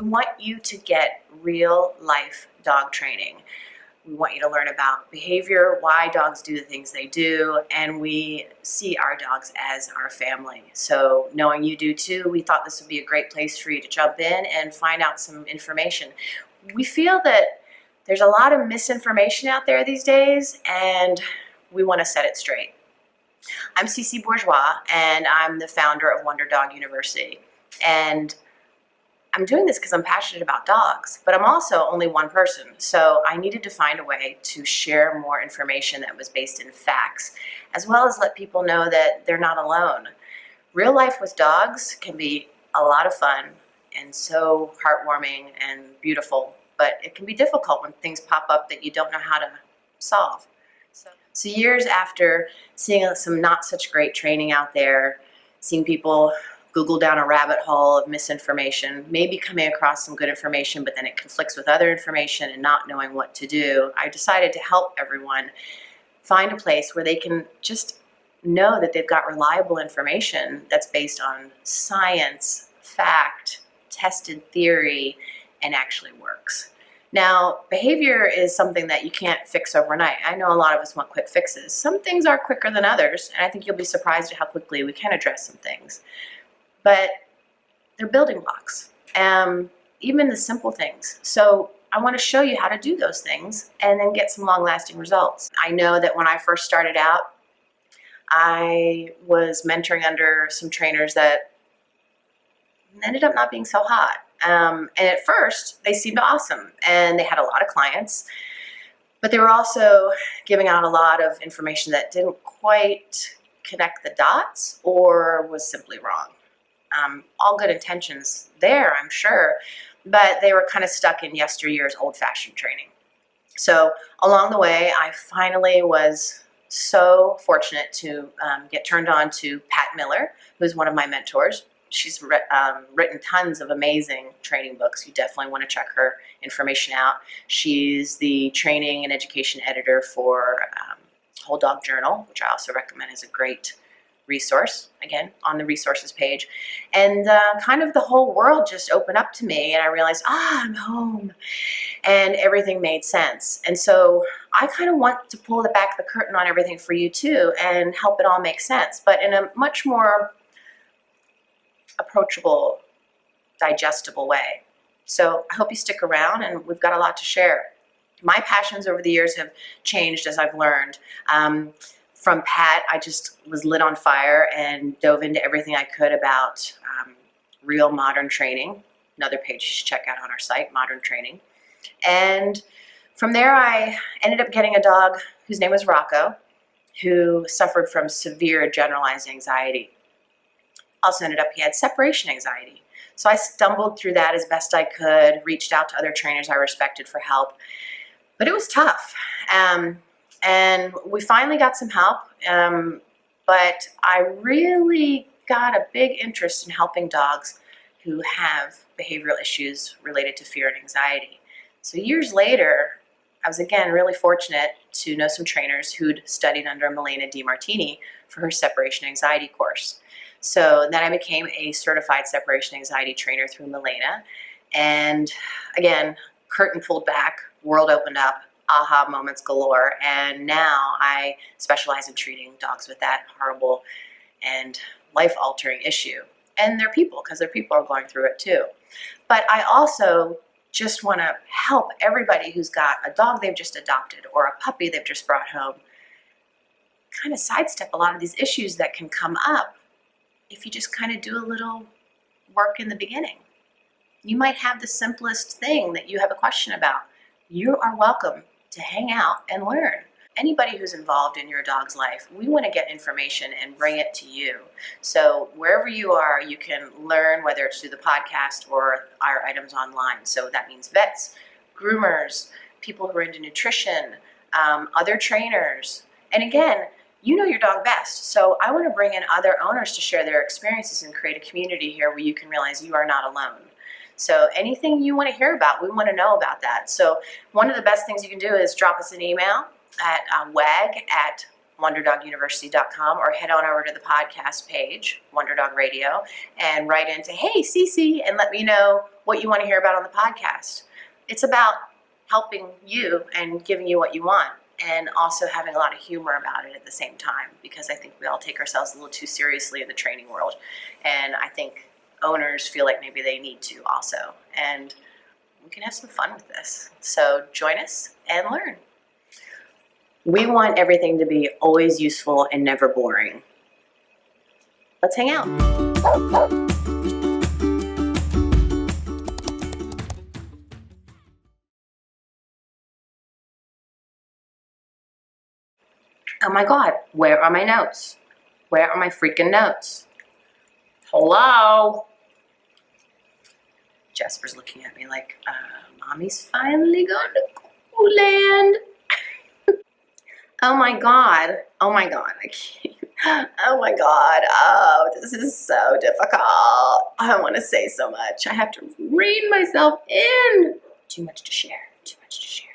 want you to get real life dog training. We want you to learn about behavior, why dogs do the things they do, and we see our dogs as our family. So knowing you do too, we thought this would be a great place for you to jump in and find out some information. We feel that there's a lot of misinformation out there these days, and we want to set it straight. I'm Cece Bourgeois, and I'm the founder of Wonder Dog University. And I'm doing this because I'm passionate about dogs, but I'm also only one person. So I needed to find a way to share more information that was based in facts, as well as let people know that they're not alone. Real life with dogs can be a lot of fun and so heartwarming and beautiful, but it can be difficult when things pop up that you don't know how to solve. So years after seeing some not such great training out there, seeing people Google down a rabbit hole of misinformation, maybe coming across some good information, but then it conflicts with other information and not knowing what to do, I decided to help everyone find a place where they can just know that they've got reliable information that's based on science, fact, tested theory, and actually works. Now, behavior is something that you can't fix overnight. I know a lot of us want quick fixes. Some things are quicker than others, and I think you'll be surprised at how quickly we can address some things. But they're building blocks, even the simple things. So I want to show you how to do those things and then get some long-lasting results. I know that when I first started out, I was mentoring under some trainers that ended up not being so hot. And at first, they seemed awesome, and they had a lot of clients, but they were also giving out a lot of information that didn't quite connect the dots or was simply wrong. All good intentions there, I'm sure, but they were kind of stuck in yesteryear's old-fashioned training. So along the way, I finally was so fortunate to get turned on to Pat Miller, who's one of my mentors. She's written tons of amazing training books. You definitely want to check her information out. She's the training and education editor for Whole Dog Journal, which I also recommend as a great resource, again, on the resources page. And kind of the whole world just opened up to me, and I realized, I'm home, and everything made sense. And so I kind of want to pull back the curtain on everything for you too and help it all make sense, but in a much more approachable, digestible way. So I hope you stick around, and we've got a lot to share. My passions over the years have changed as I've learned. From Pat, I just was lit on fire and dove into everything I could about real modern training. Another page you should check out on our site, Modern Training. And from there, I ended up getting a dog whose name was Rocco, who suffered from severe generalized anxiety. Also ended up, he had separation anxiety. So I stumbled through that as best I could, reached out to other trainers I respected for help, but it was tough. And we finally got some help, but I really got a big interest in helping dogs who have behavioral issues related to fear and anxiety. So years later, I was again really fortunate to know some trainers who'd studied under Malena DeMartini for her separation anxiety course. So then I became a certified separation anxiety trainer through Malena. And again, curtain pulled back, world opened up, aha moments galore. And now I specialize in treating dogs with that horrible and life-altering issue. And they're people, because their people are going through it too. But I also just want to help everybody who's got a dog they've just adopted or a puppy they've just brought home kind of sidestep a lot of these issues that can come up if you just kind of do a little work in the beginning. You might have the simplest thing that you have a question about. You are welcome to hang out and learn. Anybody who's involved in your dog's life, we want to get information and bring it to you. So wherever you are, you can learn, whether it's through the podcast or our items online. So that means vets, groomers, people who are into nutrition, other trainers. And again, you know your dog best. So I want to bring in other owners to share their experiences and create a community here where you can realize you are not alone. So anything you want to hear about, we want to know about that. So one of the best things you can do is drop us an email at wag@wonderdomuniversity.com or head on over to the podcast page, Wonder Dog Radio, and write into, hey, Cece, and let me know what you want to hear about on the podcast. It's about helping you and giving you what you want, and also having a lot of humor about it at the same time, because I think we all take ourselves a little too seriously in the training world, and I think owners feel like maybe they need to also, and we can have some fun with this. So join us and learn. We want everything to be always useful and never boring. Let's hang out. Oh my God, where are my notes? Where are my freaking notes? Hello? Jasper's looking at me like, Mommy's finally gone to Cuckoo Land. Oh my God. Oh my God. I can't. Oh my God. Oh, this is so difficult. I want to say so much. I have to rein myself in. Too much to share. Too much to share.